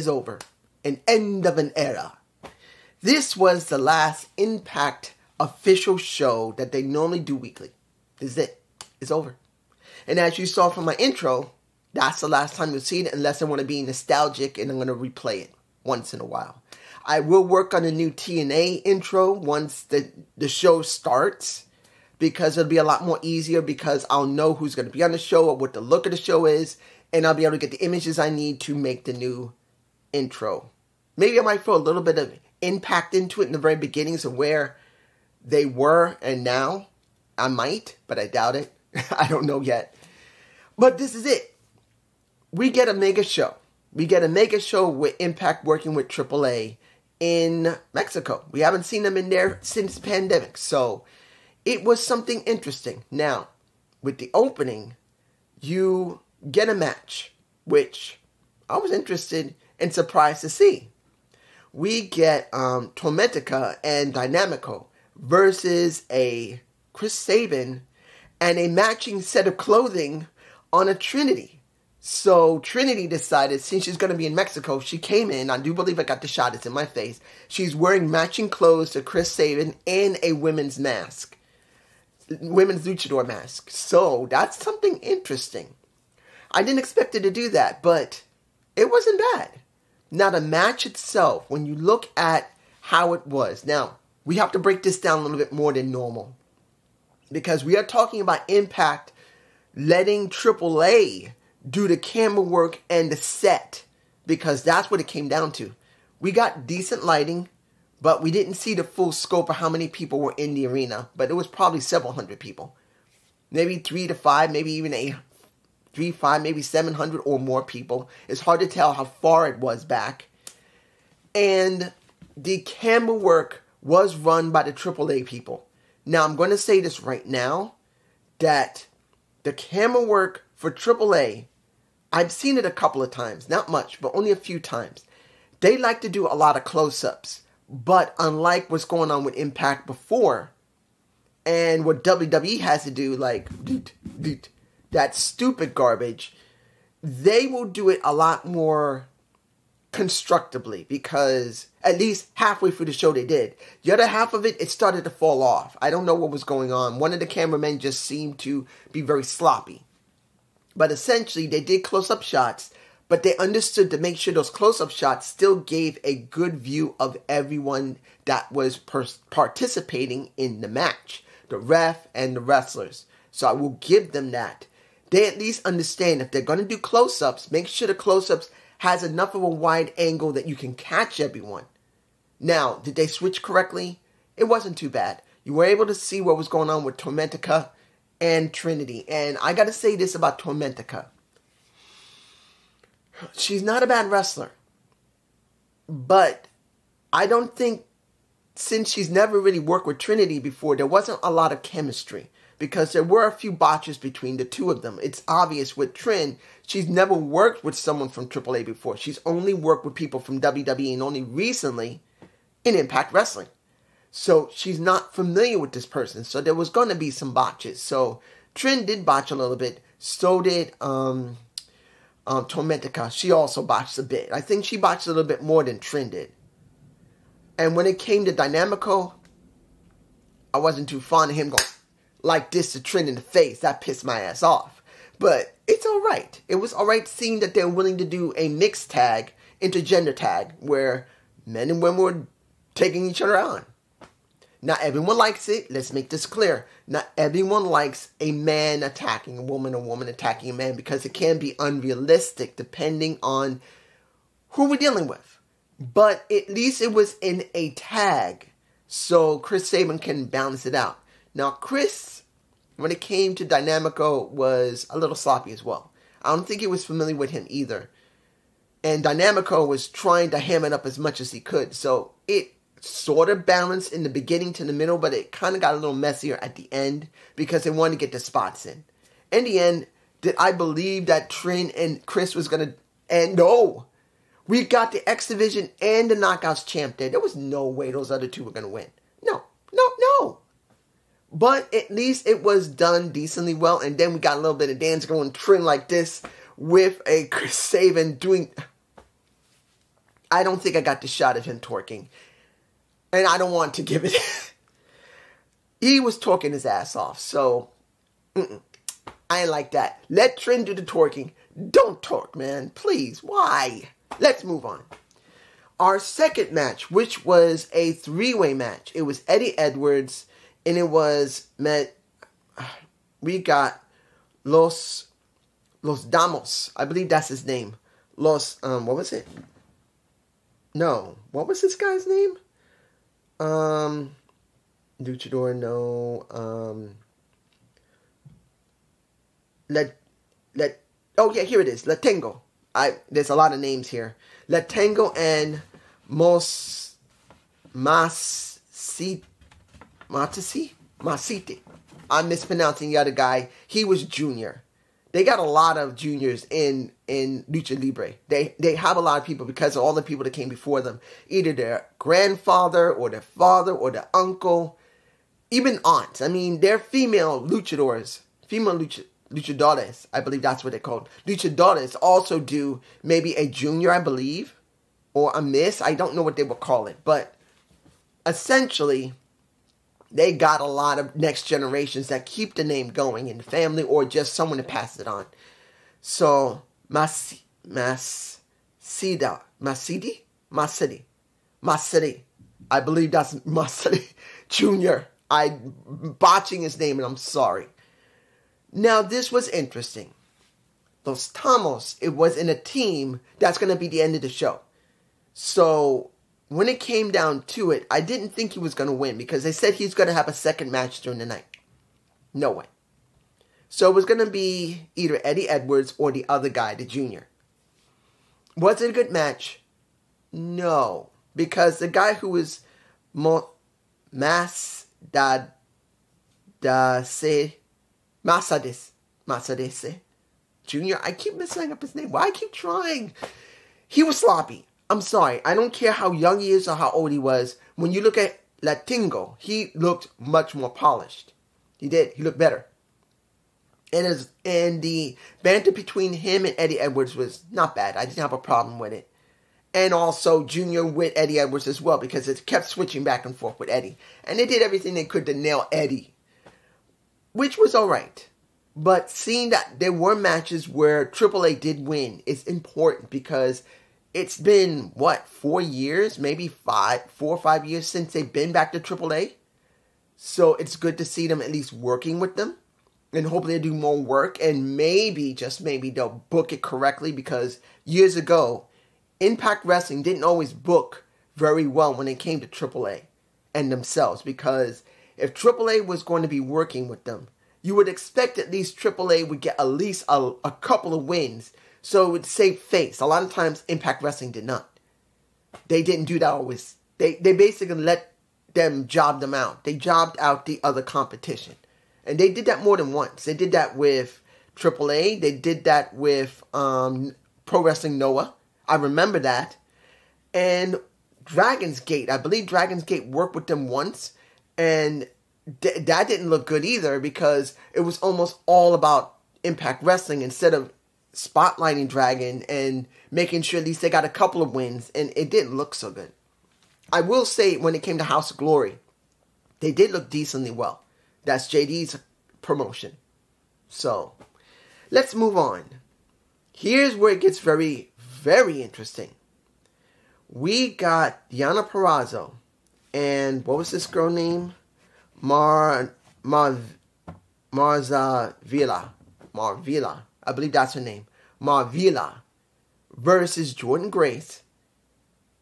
is over. An end of an era. This was the last Impact official show that they normally do weekly. This is it. It's over. And as you saw from my intro, that's the last time you'll see it unless I want to be nostalgic and I'm going to replay it once in a while. I will work on a new TNA intro once the show starts, because it'll be a lot more easier because I'll know who's going to be on the show or what the look of the show is, and I'll be able to get the images I need to make the new intro. Maybe I might throw a little bit of Impact into it in the very beginnings of where they were and now. I might, but I doubt it. I don't know yet. But this is it. We get a mega show. We get a mega show with Impact working with AAA in Mexico. We haven't seen them in there since the pandemic. So it was something interesting. Now, with the opening, you get a match, which I was interested and surprised to see. We get Tormentica and Dynamico versus a Chris Sabin and a matching set of clothing on a Trinity. So Trinity decided, since she's going to be in Mexico, she came in. I do believe I got the shot. It's in my face. She's wearing matching clothes to Chris Sabin and a women's mask. Women's luchador mask. So that's something interesting. I didn't expect her to do that, but it wasn't bad. Now, the match itself, when you look at how it was. Now, we have to break this down a little bit more than normal, because we are talking about Impact letting AAA do the camera work and the set, because that's what it came down to. We got decent lighting, but we didn't see the full scope of how many people were in the arena, but it was probably several hundred people. Maybe 3 to 5, maybe even 3, 5, maybe 700 or more people. It's hard to tell how far it was back. And the camera work was run by the AAA people. Now, I'm going to say this right now, that the camera work for AAA, I've seen it a couple of times. Not much, but only a few times. They like to do a lot of close-ups. But unlike what's going on with Impact before, and what WWE has to do, like that stupid garbage, they will do it a lot more constructively, because at least halfway through the show they did. The other half of it started to fall off. I don't know what was going on. One of the cameramen just seemed to be very sloppy. But essentially, they did close-up shots, but they understood to make sure those close-up shots still gave a good view of everyone that was participating in the match. The ref and the wrestlers. So I will give them that. They at least understand if they're going to do close-ups, make sure the close-ups has enough of a wide angle that you can catch everyone. Now, did they switch correctly? It wasn't too bad. You were able to see what was going on with Tormentica and Trinity. And I got to say this about Tormentica. She's not a bad wrestler. But I don't think, since she's never really worked with Trinity before, there wasn't a lot of chemistry. Because there were a few botches between the two of them. It's obvious with Trin, she's never worked with someone from AAA before. She's only worked with people from WWE and only recently in Impact Wrestling. So she's not familiar with this person. So there was going to be some botches. So Trin did botch a little bit. So did Tormentica. She also botched a bit. I think she botched a little bit more than Trin did. And when it came to Dynamico, I wasn't too fond of him going like this to Trin in the face. That pissed my ass off. But it's alright. It was alright seeing that they're willing to do a mixed tag, intergender tag, where men and women were taking each other on. Not everyone likes it. Let's make this clear. Not everyone likes a man attacking a woman attacking a man, because it can be unrealistic depending on who we're dealing with. But at least it was in a tag, so Chris Sabin can balance it out. Now, Chris, when it came to Dynamico, was a little sloppy as well. I don't think he was familiar with him either. And Dynamico was trying to ham it up as much as he could. So it sort of balanced in the beginning to the middle, but it kind of got a little messier at the end because they wanted to get the spots in. In the end, did I believe that Trin and Chris was going to end? No. We got the X Division and the Knockouts champ there. There was no way those other two were going to win. No. But at least it was done decently well. And then we got a little bit of dance going Trin like this with a Chris Sabin doing... I don't think I got the shot of him twerking. And I don't want to give it. He was twerking his ass off. So, I ain't like that. Let Trent do the twerking. Don't twerk, man. Please. Why? Let's move on. Our second match, which was a three-way match. It was Eddie Edwards, and it was we got Los Damos. I believe that's his name. What was it? No. What was this guy's name? Luchador, no. Oh yeah, here it is. Latengo. There's a lot of names here. Latengo and Masite. I'm mispronouncing the other guy. He was junior. They got a lot of juniors in Lucha Libre. They have a lot of people because of all the people that came before them. Either their grandfather or their father or their uncle. Even aunts. I mean, they're female luchadores. Luchadores. I believe that's what they're called. Luchadores also do maybe a junior, I believe. Or a miss. I don't know what they would call it. But essentially, they got a lot of next generations that keep the name going in the family or just someone to pass it on. So, Masidi. I believe that's Masidi Jr. I'm botching his name and I'm sorry. Now, this was interesting. Los Tamos, it was in a team that's going to be the end of the show. So, when it came down to it, I didn't think he was going to win because they said he's going to have a second match during the night. No way. So it was going to be either Eddie Edwards or the other guy, the junior. Was it a good match? No. Because the guy who was Masadese Junior, I keep messing up his name. Why I keep trying? He was sloppy. I'm sorry. I don't care how young he is or how old he was. When you look at Latingo, he looked much more polished. He did. He looked better. And the banter between him and Eddie Edwards was not bad. I didn't have a problem with it. And also Junior with Eddie Edwards as well because it kept switching back and forth with Eddie. And they did everything they could to nail Eddie, which was alright. But seeing that there were matches where AAA did win is important because it's been, 4 years? Maybe 4 or 5 years since they've been back to AAA. So it's good to see them at least working with them. And hopefully they do more work. And maybe, just maybe, they'll book it correctly. Because years ago, Impact Wrestling didn't always book very well when it came to AAA and themselves. Because if AAA was going to be working with them, you would expect at least AAA would get at least a couple of wins. So it would save face. A lot of times, Impact Wrestling did not. They didn't do that always. They basically let them job them out. They jobbed out the other competition. And they did that more than once. They did that with AAA. They did that with Pro Wrestling Noah. I remember that. And Dragon's Gate. I believe Dragon's Gate worked with them once. And that didn't look good either because it was almost all about Impact Wrestling instead of spotlighting Dragon and making sure at least they got a couple of wins, and it didn't look so good. I will say when it came to House of Glory, they did look decently well. That's JD's promotion. So, let's move on. Here's where it gets very, very interesting. We got Diana Purrazzo and what was this girl name? Marvila. I believe that's her name. Marvila versus Jordan Grace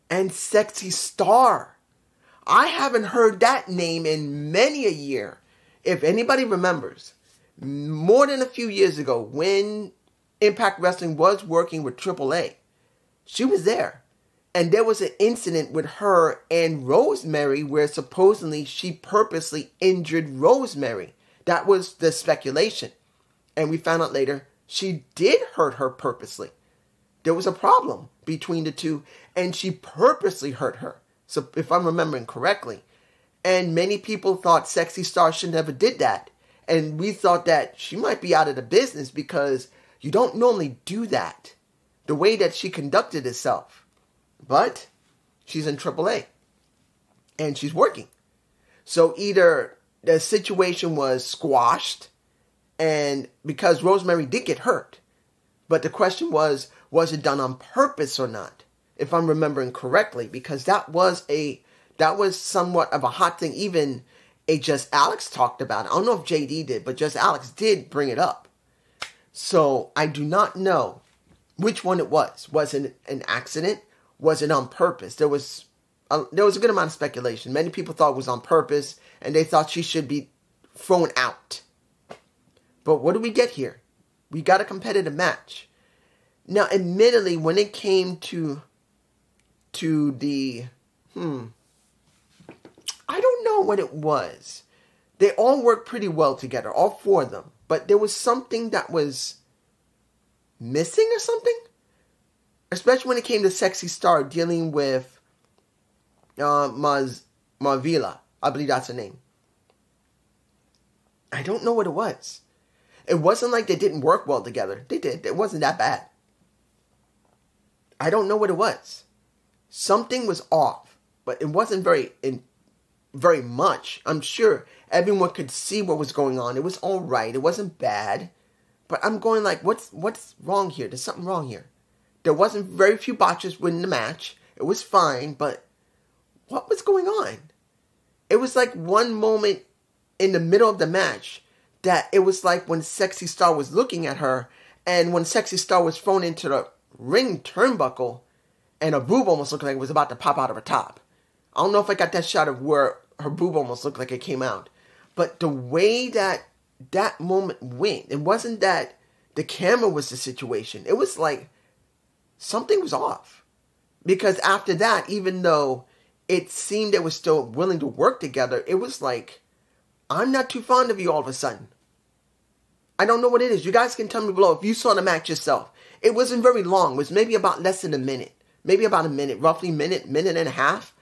and Sexy Star. I haven't heard that name in many a year. If anybody remembers, more than a few years ago when Impact Wrestling was working with AAA, she was there. And there was an incident with her and Rosemary where supposedly she purposely injured Rosemary. That was the speculation. And we found out later she did hurt her purposely. There was a problem between the two and she purposely hurt her. So if I'm remembering correctly. And many people thought Sexy Star should never did that. And we thought that she might be out of the business because you don't normally do that. The way that she conducted herself. But she's in AAA. And she's working. So either the situation was squashed, and because Rosemary did get hurt. But the question was it done on purpose or not? If I'm remembering correctly, because that was somewhat of a hot thing. Even Just Alex talked about it. I don't know if JD did, but Just Alex did bring it up. So I do not know which one it was. Was it an accident? Was it on purpose? There was a good amount of speculation. Many people thought it was on purpose, and they thought she should be thrown out. But what do we get here? We got a competitive match. Now, admittedly, when it came to the, I don't know what it was. They all worked pretty well together, all four of them. But there was something that was missing or something? Especially when it came to Sexy Star dealing with Marvila. I believe that's her name. I don't know what it was. It wasn't like they didn't work well together. They did. It wasn't that bad. I don't know what it was. Something was off, but it wasn't very much. I'm sure everyone could see what was going on. It was all right. It wasn't bad. But I'm going like, what's wrong here? There's something wrong here. There wasn't very few botches within the match. It was fine, but what was going on? It was like one moment in the middle of the match that it was like when Sexy Star was looking at her, and when Sexy Star was thrown into the ring turnbuckle, and her boob almost looked like it was about to pop out of her top. I don't know if I got that shot of where her boob almost looked like it came out. But the way that moment went, it wasn't that the camera was the situation. It was like something was off. Because after that, even though it seemed they were still willing to work together, it was like, I'm not too fond of you all of a sudden. I don't know what it is. You guys can tell me below if you saw the match yourself. It wasn't very long. It was maybe about less than a minute. Maybe about a minute. Roughly minute and a half.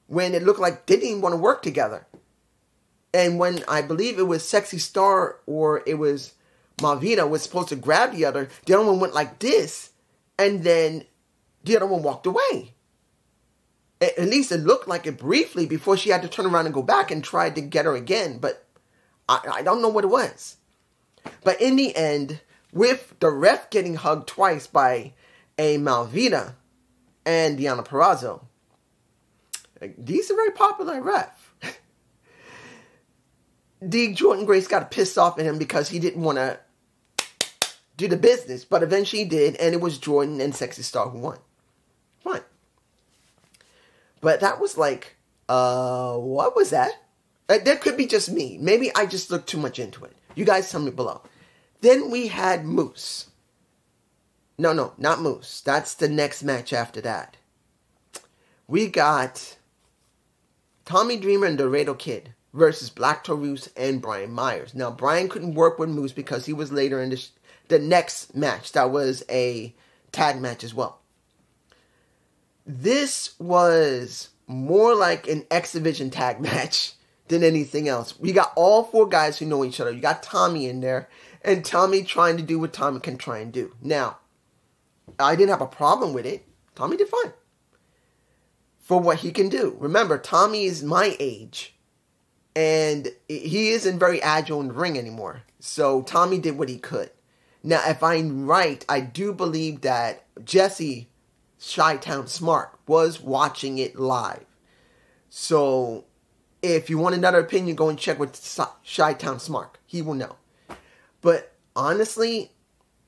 When it looked like they didn't even want to work together. And when I believe it was Sexy Star or it was Marvina was supposed to grab the other one went like this. And then the other one walked away. At least it looked like it briefly before she had to turn around and go back and try to get her again. But I don't know what it was. But in the end, with the ref getting hugged twice by a Malvina and Deonna Purrazzo, these are very popular ref. Jordan Grace got pissed off at him because he didn't want to do the business. But eventually he did, and it was Jordan and Sexy Star who won. Fine. But that was like, what was that? That could be just me. Maybe I just looked too much into it. You guys tell me below. Then we had Moose. No, not Moose. That's the next match after that. We got Tommy Dreamer and Laredo Kid versus Black Taurus and Brian Myers. Now, Brian couldn't work with Moose because he was later in the next match. That was a tag match as well. This was more like an X Division tag match than anything else. We got all four guys who know each other. You got Tommy in there, and Tommy trying to do what Tommy can try and do. Now, I didn't have a problem with it. Tommy did fine for what he can do. Remember, Tommy is my age, and he isn't very agile in the ring anymore. So Tommy did what he could. Now, if I'm right, I do believe that Jesse Chi-Town Smart was watching it live. So if you want another opinion, go and check with Chi-Town Smart. He will know. But honestly,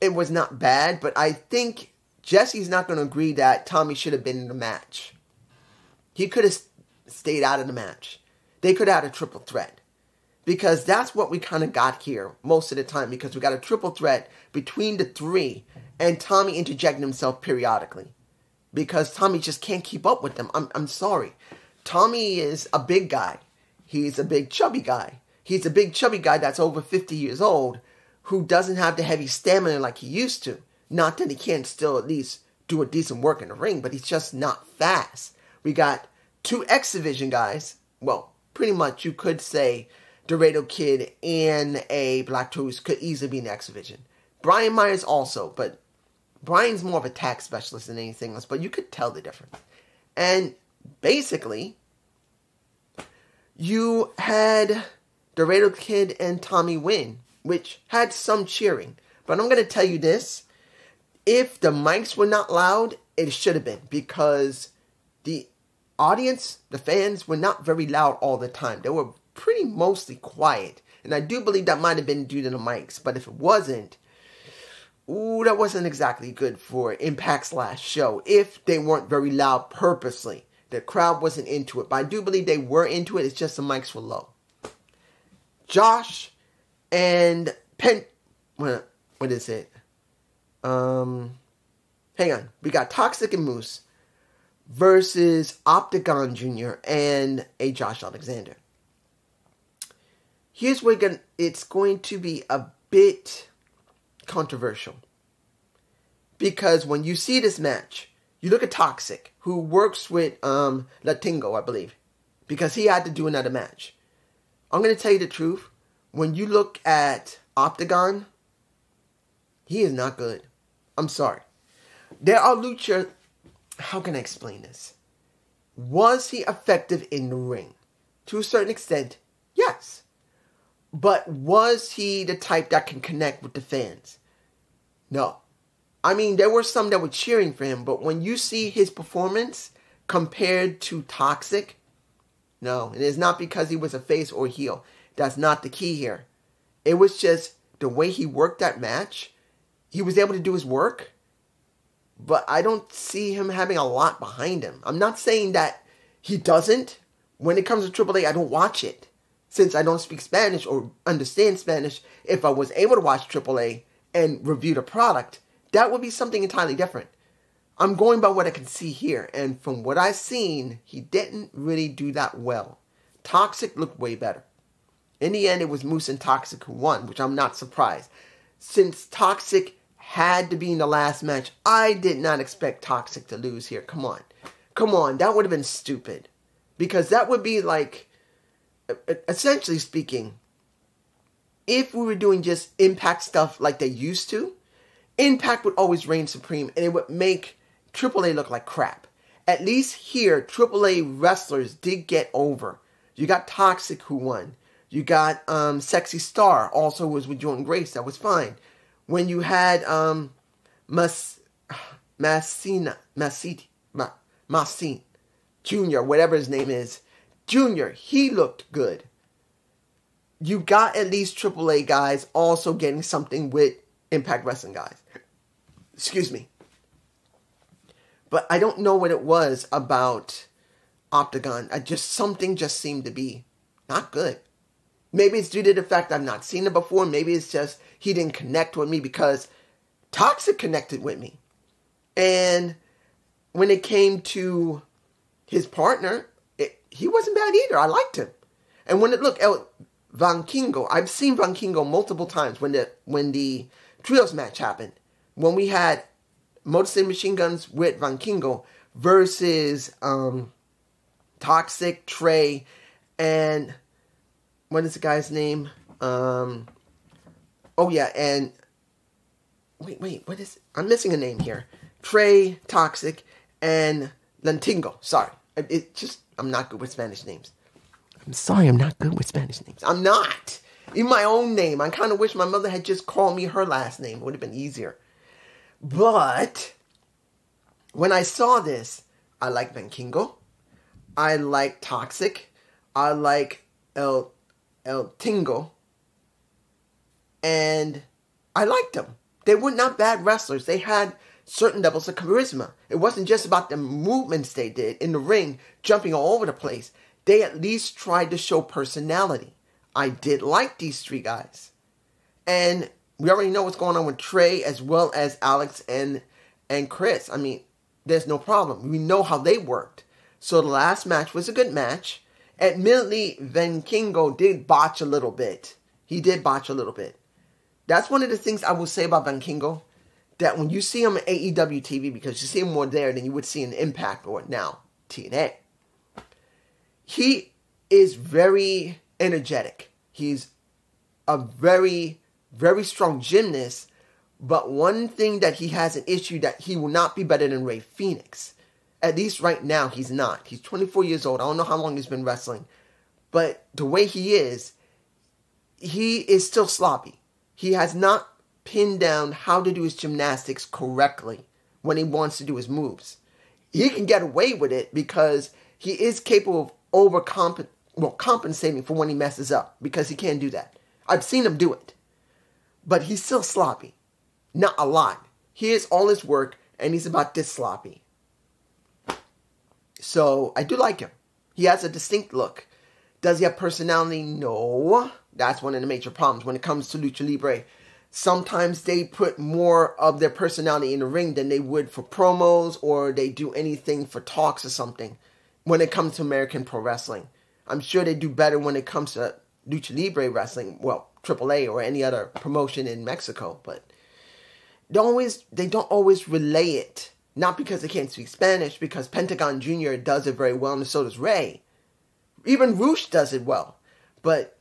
it was not bad. But I think Jesse's not going to agree that Tommy should have been in the match. He could have stayed out of the match. They could have had a triple threat. Because that's what we kind of got here most of the time. Because we got a triple threat between the three. And Tommy interjecting himself periodically. Because Tommy just can't keep up with them. I'm sorry. Tommy is a big guy. He's a big chubby guy. He's a big chubby guy that's over 50 years old who doesn't have the heavy stamina like he used to. Not that he can't still at least do a decent work in the ring, but he's just not fast. We got two X Division guys. Well, pretty much you could say Laredo Kid and a Black Taurus could easily be in the X Division. Brian Myers also, but Brian's more of a tag specialist than anything else, but you could tell the difference. And basically, you had Laredo Kid and Tommy win, which had some cheering. But I'm going to tell you this. If the mics were not loud, it should have been. Because the audience, the fans, were not very loud all the time. They were pretty mostly quiet. And I do believe that might have been due to the mics. But if it wasn't, that wasn't exactly good for Impact's last show. If they weren't very loud purposely. The crowd wasn't into it. But I do believe they were into it. It's just the mics were low. Josh and what is it? Hang on. We got Toxic and Moose versus Octagon Jr. and a Josh Alexander. Here's where it's going to be a bit controversial. Because when you see this match, you look at Toxic, who works with Latingo, I believe. Because he had to do another match. I'm going to tell you the truth. When you look at Octagon, he is not good. I'm sorry. There are lucha... How can I explain this? Was he effective in the ring? To a certain extent, yes. But was he the type that can connect with the fans? No. I mean, there were some that were cheering for him, but when you see his performance compared to Toxic, no. It is not because he was a face or heel. That's not the key here. It was just the way he worked that match. He was able to do his work, but I don't see him having a lot behind him. I'm not saying that he doesn't. When it comes to AAA, I don't watch it. Since I don't speak Spanish or understand Spanish, if I was able to watch AAA and review the product, that would be something entirely different. I'm going by what I can see here, and from what I've seen, he didn't really do that well. Toxic looked way better. In the end, it was Moose and Toxic who won, which I'm not surprised. Since Toxic had to be in the last match, I did not expect Toxic to lose here. Come on. Come on, that would have been stupid. Because that would be like, essentially speaking, if we were doing just Impact stuff like they used to, Impact would always reign supreme, and it would make AAA look like crap. At least here, AAA wrestlers did get over. You got Toxic who won. You got Sexy Star, also was with Jordan Grace. That was fine. When you had Massine Jr., whatever his name is, Jr., he looked good. You got at least AAA guys also getting something with Impact Wrestling guys. Excuse me. But I don't know what it was about Octagon. Something just seemed to be not good. Maybe it's due to the fact I've not seen it before. Maybe it's just he didn't connect with me because Toxic connected with me. And when it came to his partner, he wasn't bad either. I liked him. And when Vankingo, I've seen Vankingo multiple times when the trios match happened. When we had Motor City Machine Guns with Vankingo versus Toxic, Trey, and what is the guy's name? And wait, what is it? I'm missing a name here. Trey, Toxic, and Lantingo. Sorry. I'm not good with Spanish names. I'm sorry, I'm not good with Spanish names. I'm not. Even my own name. I kind of wish my mother had just called me her last name. It would have been easier. But when I saw this, I like Vankingo. I like Toxic. I like El Tingo. And I liked them. They were not bad wrestlers. They had certain levels of charisma. It wasn't just about the movements they did in the ring, jumping all over the place. They at least tried to show personality. I did like these three guys. And we already know what's going on with Trey as well as Alex and Chris. I mean, there's no problem. We know how they worked. So the last match was a good match. Admittedly, Vankingo did botch a little bit. He did botch a little bit. That's one of the things I will say about Vankingo. That when you see him on AEW TV, because you see him more there than you would see in Impact or now TNA. He is very energetic. He's a very, very strong gymnast. But one thing that he has an issue that he will not be better than Rey Fenix. At least right now, he's not. He's 24 years old. I don't know how long he's been wrestling. But the way he is still sloppy. He has not pinned down how to do his gymnastics correctly when he wants to do his moves. He can get away with it because he is capable of compensating for when he messes up, because he can't do that. I've seen him do it. But he's still sloppy. Not a lot. Here's all his work, and he's about this sloppy. So, I do like him. He has a distinct look. Does he have personality? No. That's one of the major problems when it comes to Lucha Libre. Sometimes they put more of their personality in the ring than they would for promos, or they do anything for talks or something when it comes to American pro wrestling. I'm sure they do better when it comes to Lucha Libre wrestling, well, AAA or any other promotion in Mexico, but they don't always relay it. Not because they can't speak Spanish, because Pentagon Jr. does it very well, and so does Ray. Even Roosh does it well, but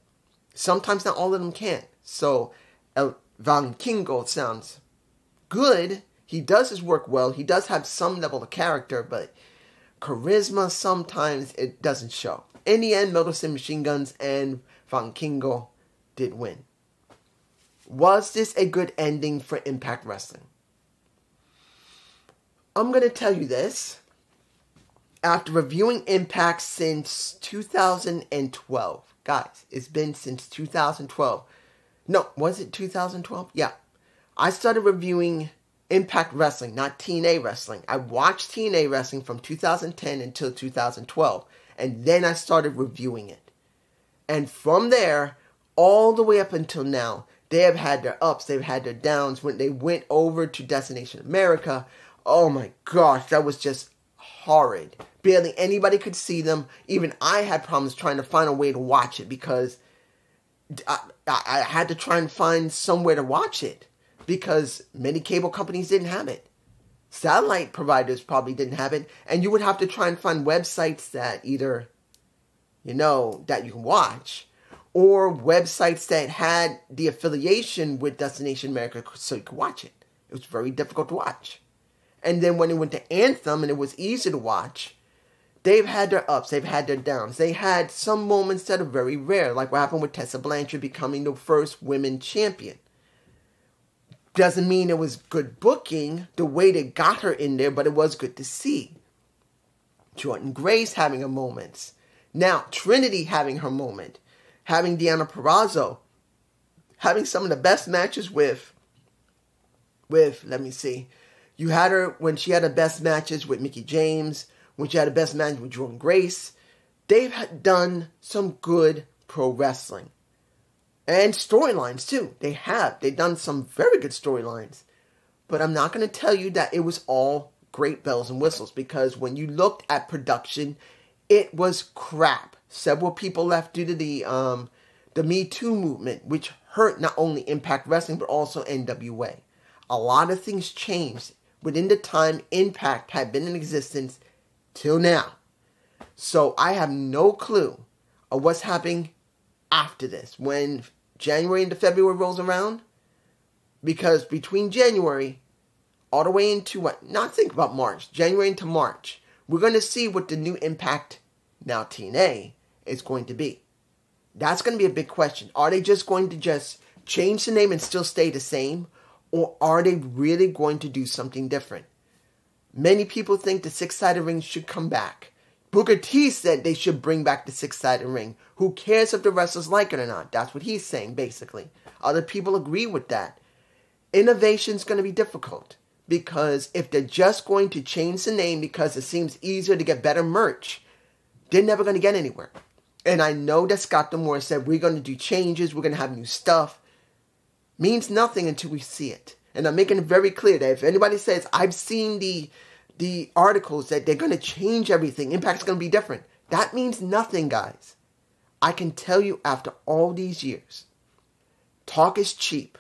sometimes not all of them can. So, El Vikingo sounds good. He does his work well. He does have some level of character, but charisma, sometimes it doesn't show. In the end, Motor City Machine Guns and Vikingo did win. Was this a good ending for Impact Wrestling? I'm going to tell you this. After reviewing Impact since 2012. Guys, it's been since 2012. No, was it 2012? Yeah. I started reviewing Impact Wrestling, not TNA Wrestling. I watched TNA Wrestling from 2010 until 2012. And then I started reviewing it. And from there, all the way up until now, they have had their ups, they've had their downs. When they went over to Destination America, oh my gosh, that was just horrid. Barely anybody could see them. Even I had problems trying to find a way to watch it because I had to try and find somewhere to watch it because many cable companies didn't have it. Satellite providers probably didn't have it, and you would have to try and find websites that either, that you can watch, or websites that had the affiliation with Destination America so you could watch it. It was very difficult to watch. And then when it went to Anthem and it was easy to watch, they've had their ups, they've had their downs. They had some moments that are very rare, like what happened with Tessa Blanchard becoming the first women champion. Doesn't mean it was good booking, the way they got her in there, but it was good to see. Jordan Grace having her moments. Now, Trinity having her moment. Having Deonna Purrazzo. Having some of the best matches with, let me see. You had her when she had the best matches with Mickie James. When she had the best match with Jordan Grace. They've done some good pro wrestling. And storylines, too. They've done some very good storylines. But I'm not going to tell you that it was all great bells and whistles. Because when you looked at production, it was crap. Several people left due to the Me Too movement, which hurt not only Impact Wrestling, but also NWA. A lot of things changed within the time Impact had been in existence till now. So I have no clue of what's happening after this, when January into February rolls around, because between January all the way into January into March, we're going to see what the new Impact, now TNA, is going to be. That's going to be a big question. Are they just going to just change the name and still stay the same, or are they really going to do something different? Many people think the six-sided ring should come back. Booker T said they should bring back the six-sided ring. Who cares if the wrestlers like it or not? That's what he's saying, basically. Other people agree with that. Innovation's going to be difficult. Because if they're just going to change the name because it seems easier to get better merch, they're never going to get anywhere. And I know that Scott D'Amore said, we're going to do changes, we're going to have new stuff. Means nothing until we see it. And I'm making it very clear that if anybody says, I've seen the articles that they're going to change everything, Impact's going to be different, that means nothing, guys. I can tell you after all these years, talk is cheap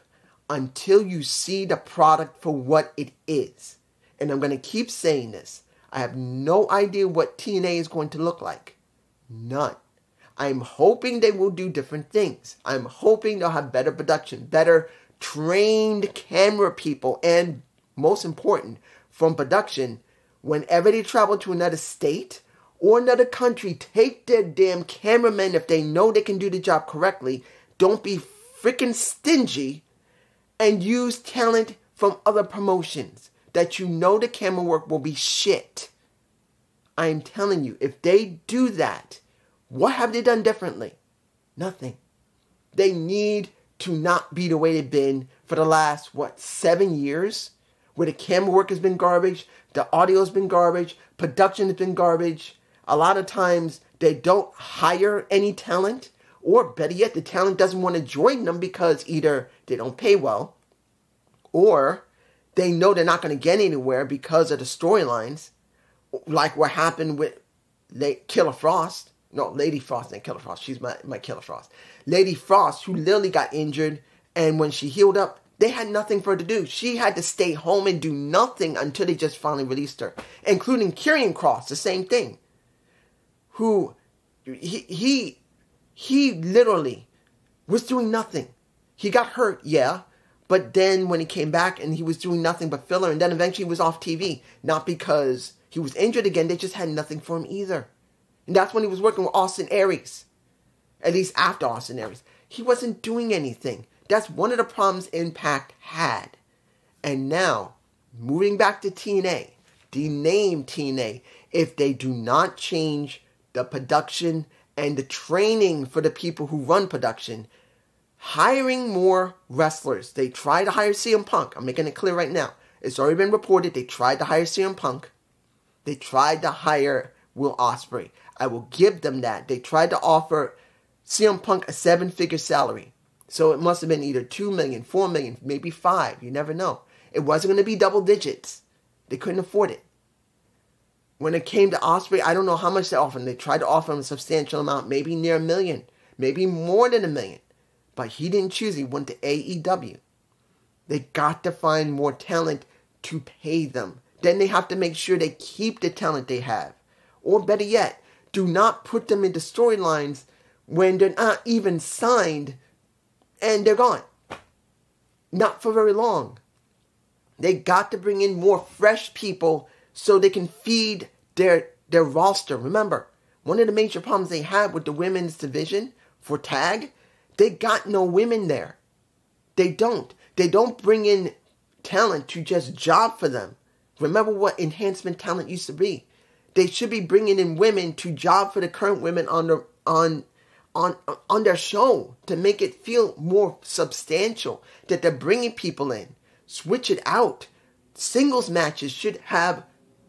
until you see the product for what it is. And I'm going to keep saying this. I have no idea what TNA is going to look like. None. I'm hoping they will do different things. I'm hoping they'll have better production, better trained camera people, and most important, from production, whenever they travel to another state or another country, take their damn cameramen if they know they can do the job correctly. Don't be freaking stingy and use talent from other promotions that you know the camera work will be shit. I am telling you, if they do that, what have they done differently? Nothing. They need to not be the way they've been for the last, 7 years? Where the camera work has been garbage, the audio has been garbage, production has been garbage. A lot of times they don't hire any talent, or better yet, the talent doesn't want to join them because either they don't pay well, or they know they're not going to get anywhere because of the storylines, like what happened with Killer Frost. No, Lady Frost and Killer Frost. She's my Killer Frost. Lady Frost, who literally got injured, and when she healed up, they had nothing for her to do. She had to stay home and do nothing until they just finally released her. Including Karrion Kross, the same thing. Who, he literally was doing nothing. He got hurt, yeah. But then when he came back and he was doing nothing but filler, and then eventually he was off TV. Not because he was injured again, they just had nothing for him either. And that's when he was working with Austin Aries. At least after Austin Aries. He wasn't doing anything. That's one of the problems Impact had. And now, moving back to TNA, the name TNA, if they do not change the production and the training for the people who run production, hiring more wrestlers. They tried to hire CM Punk. I'm making it clear right now. It's already been reported they tried to hire CM Punk. They tried to hire Will Ospreay. I will give them that. They tried to offer CM Punk a 7-figure salary. So it must have been either 2 million, 4 million, maybe 5. You never know. It wasn't going to be double digits. They couldn't afford it. When it came to Ospreay, I don't know how much they offered him. They tried to offer him a substantial amount, maybe near $1 million, maybe more than $1 million. But he didn't choose. He went to AEW. They got to find more talent to pay them. Then they have to make sure they keep the talent they have. Or better yet, do not put them into storylines when they're not even signed and they're gone. Not for very long. They got to bring in more fresh people so they can feed their roster. Remember, one of the major problems they had with the women's division for tag, they got no women there. They don't. They don't bring in talent to just job for them. Remember what enhancement talent used to be. They should be bringing in women to job for the current women on their show to make it feel more substantial, that they're bringing people in. Switch it out. Singles matches should have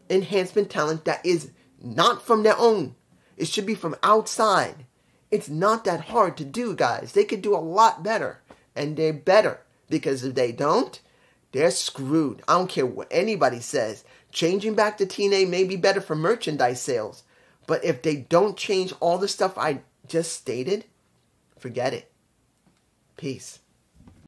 enhancement talent that is not from their own. It should be from outside. It's not that hard to do, guys. They could do a lot better, and they're better, because if they don't, they're screwed. I don't care what anybody says. Changing back to TNA may be better for merchandise sales, but if they don't change all the stuff I just stated, forget it. Peace.